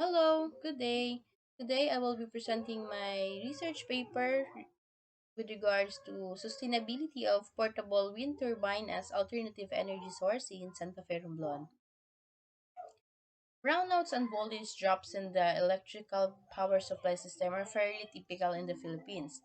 Hello, good day. Today I will be presenting my research paper with regards to sustainability of portable wind turbine as alternative energy source in Santa Fe, Romblon. Brownouts and voltage drops in the electrical power supply system are fairly typical in the Philippines.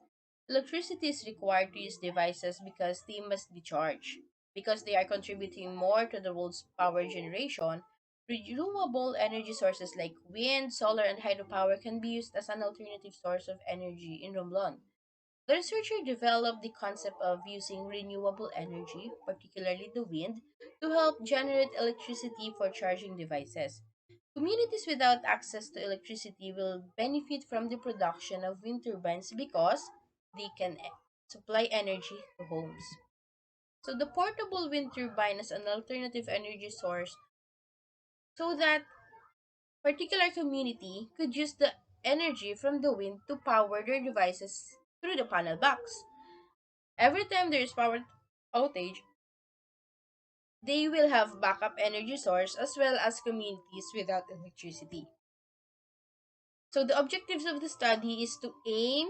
Electricity is required to use devices because they must be charged. Because they are contributing more to the world's power generation, renewable energy sources like wind, solar, and hydropower can be used as an alternative source of energy in Romblon. The researcher developed the concept of using renewable energy, particularly the wind, to help generate electricity for charging devices. Communities without access to electricity will benefit from the production of wind turbines because they can supply energy to homes. So the portable wind turbine is an alternative energy source so that particular community could use the energy from the wind to power their devices through the panel box. Every time there is power outage, they will have backup energy source as well as communities without electricity. So the objectives of the study is to aim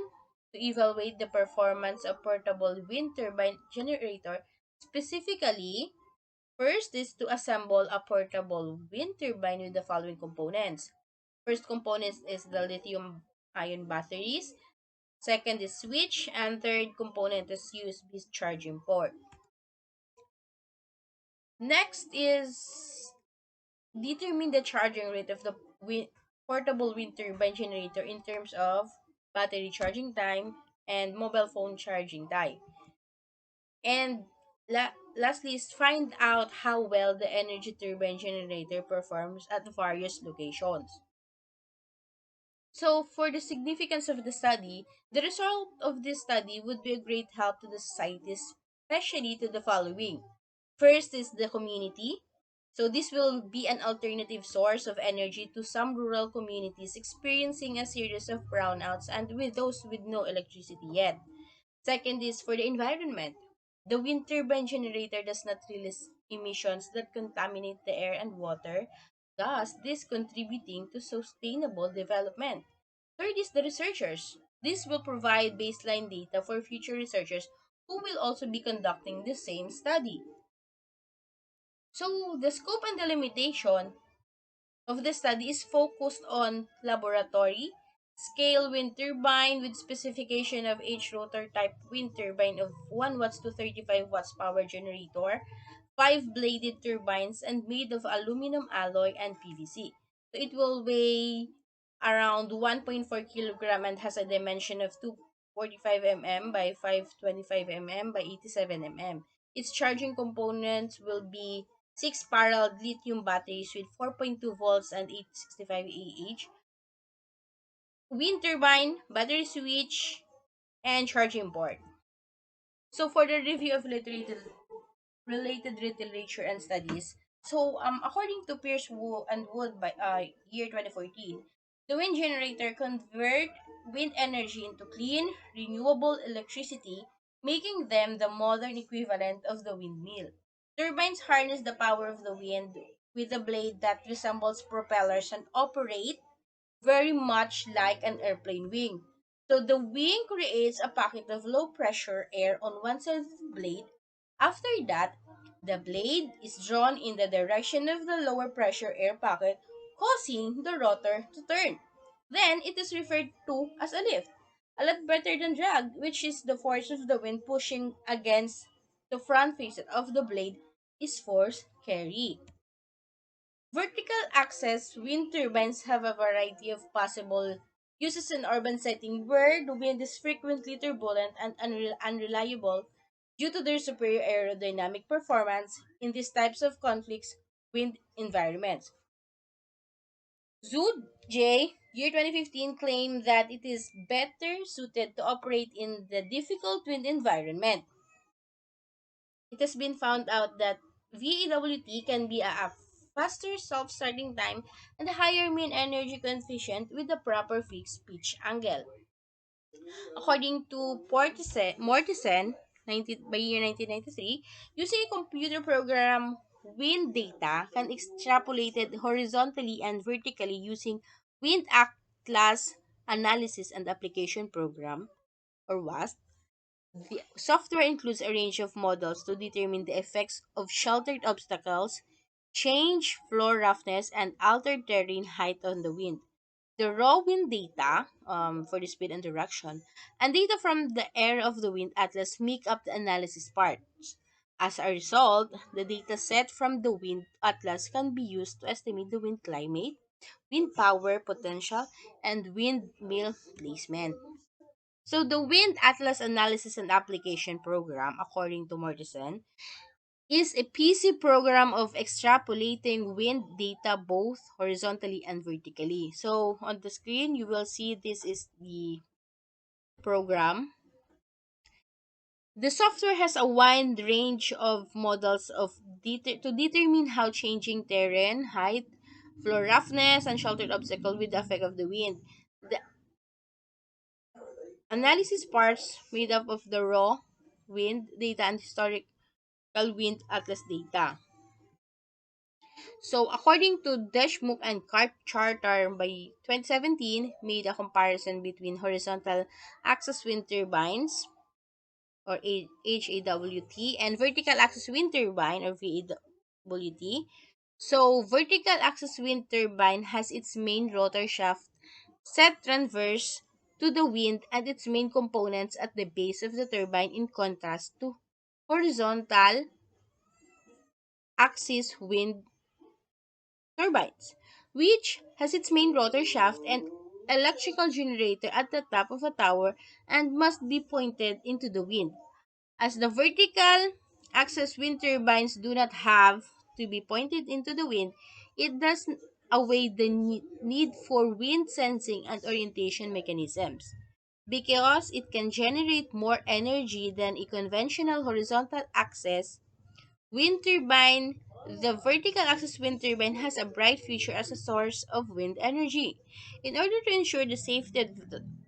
to evaluate the performance of portable wind turbine generator. Specifically, first is to assemble a portable wind turbine with the following components. First component is the lithium ion batteries. Second is switch, and third component is USB charging port. Next is determine the charging rate of the portable wind turbine generator in terms of battery charging time and mobile phone charging time. And lastly is find out how well the energy turbine generator performs at various locations. So, for the significance of the study, the result of this study would be a great help to the society, especially to the following. First is the community. So, this will be an alternative source of energy to some rural communities experiencing a series of brownouts and with those with no electricity yet. Second is for the environment. The wind turbine generator does not release emissions that contaminate the air and water, thus this contributing to sustainable development. Third is the researchers. This will provide baseline data for future researchers who will also be conducting the same study. So the scope and the limitation of the study is focused on laboratory, scale wind turbine with specification of H rotor type wind turbine of 1 watts to 35 watts power generator, 5 bladed turbines and made of aluminum alloy and PVC. So it will weigh around 1.4 kilogram and has a dimension of 245 mm by 525 mm by 87 mm. Its charging components will be 6 parallel lithium batteries with 4.2 volts and 865 Ah, wind turbine, battery switch, and charging port. So for the review of related literature and studies, according to Pierce and Wood by year 2014, the wind generator convert wind energy into clean, renewable electricity, making them the modern equivalent of the windmill. Turbines harness the power of the wind with a blade that resembles propellers and operate very much like an airplane wing. So the wing creates a pocket of low pressure air on one side of the blade. After that, the blade is drawn in the direction of the lower pressure air pocket, causing the rotor to turn. Then it is referred to as a lift. A lot better than drag, which is the force of the wind pushing against the front face of the blade, is force carry. Vertical axis wind turbines have a variety of possible uses in urban setting where the wind is frequently turbulent and unreliable due to their superior aerodynamic performance in these types of conflicts wind environments. Zhu J. year 2015 claimed that it is better suited to operate in the difficult wind environment. It has been found out that VAWT can be a faster self-starting time and a higher mean energy coefficient with the proper fixed pitch angle. According to Mortisen 19, by year 1993, using a computer program, wind data can extrapolate it horizontally and vertically using Wind Atlas Analysis and Application Program, or WASP. The software includes a range of models to determine the effects of sheltered obstacles, change floor roughness, and altered terrain height on the wind. The raw wind data for the speed and direction, and data from the air of the wind atlas make up the analysis parts. As a result, the data set from the wind atlas can be used to estimate the wind climate, wind power potential, and windmill placement. So the Wind Atlas Analysis and Application Program, according to Mortensen, is a PC program of extrapolating wind data both horizontally and vertically. So on the screen, you will see this is the program. The software has a wide range of models to determine how changing terrain, height, floor roughness, and sheltered obstacle with the effect of the wind. The analysis parts made up of the raw wind data and historical wind atlas data. So, according to Deschmuck and Charter by 2017, made a comparison between horizontal axis wind turbines or HAWT and vertical axis wind turbine or VAWT. So, vertical axis wind turbine has its main rotor shaft set transverse to the wind and its main components at the base of the turbine in contrast to horizontal axis wind turbines, which has its main rotor shaft and electrical generator at the top of a tower and must be pointed into the wind. As the vertical axis wind turbines do not have to be pointed into the wind, it does away the need for wind sensing and orientation mechanisms because it can generate more energy than a conventional horizontal axis wind turbine. The vertical axis wind turbine has a bright future as a source of wind energy. In order to ensure the safety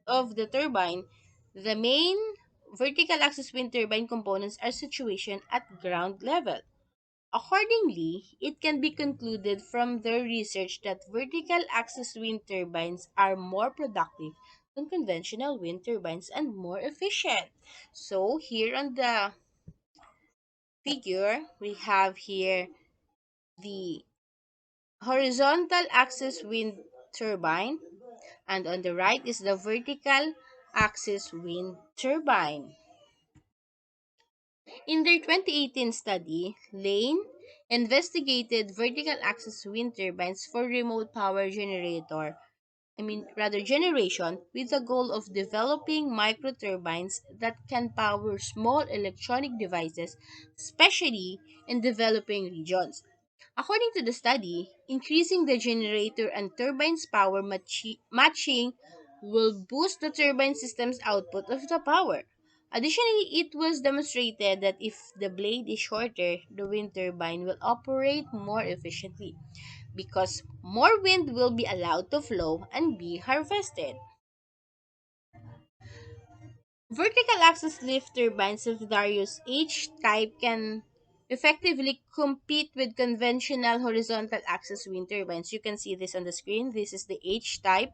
of the turbine, the main vertical axis wind turbine components are situated at ground level. Accordingly, it can be concluded from the research that vertical axis wind turbines are more productive than conventional wind turbines and more efficient. So, here on the figure, we have here the horizontal axis wind turbine, and on the right is the vertical axis wind turbine. In their 2018 study, Lane investigated vertical axis wind turbines for remote power generation with the goal of developing microturbines that can power small electronic devices, especially in developing regions. According to the study, increasing the generator and turbine's power matching will boost the turbine system's output of the power. Additionally, it was demonstrated that if the blade is shorter, the wind turbine will operate more efficiently because more wind will be allowed to flow and be harvested. Vertical axis lift turbines of Darius H type can effectively compete with conventional horizontal axis wind turbines. You can see this on the screen. This is the H type.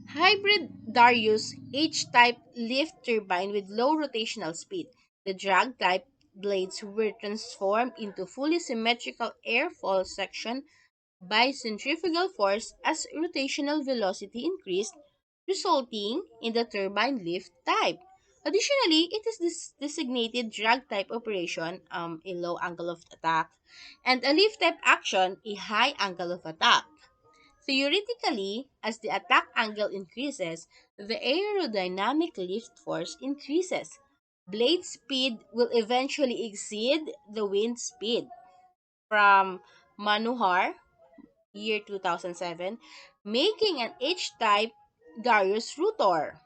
Hybrid Darius H type lift turbine with low rotational speed. The drag type blades were transformed into fully symmetrical airfall section by centrifugal force as rotational velocity increased, resulting in the turbine lift type. Additionally, it is this designated drag type operation, a low angle of attack, and a lift type action, a high angle of attack. Theoretically, as the attack angle increases, the aerodynamic lift force increases. Blade speed will eventually exceed the wind speed. From Manohar, year 2007, making an H-type Darius rotor.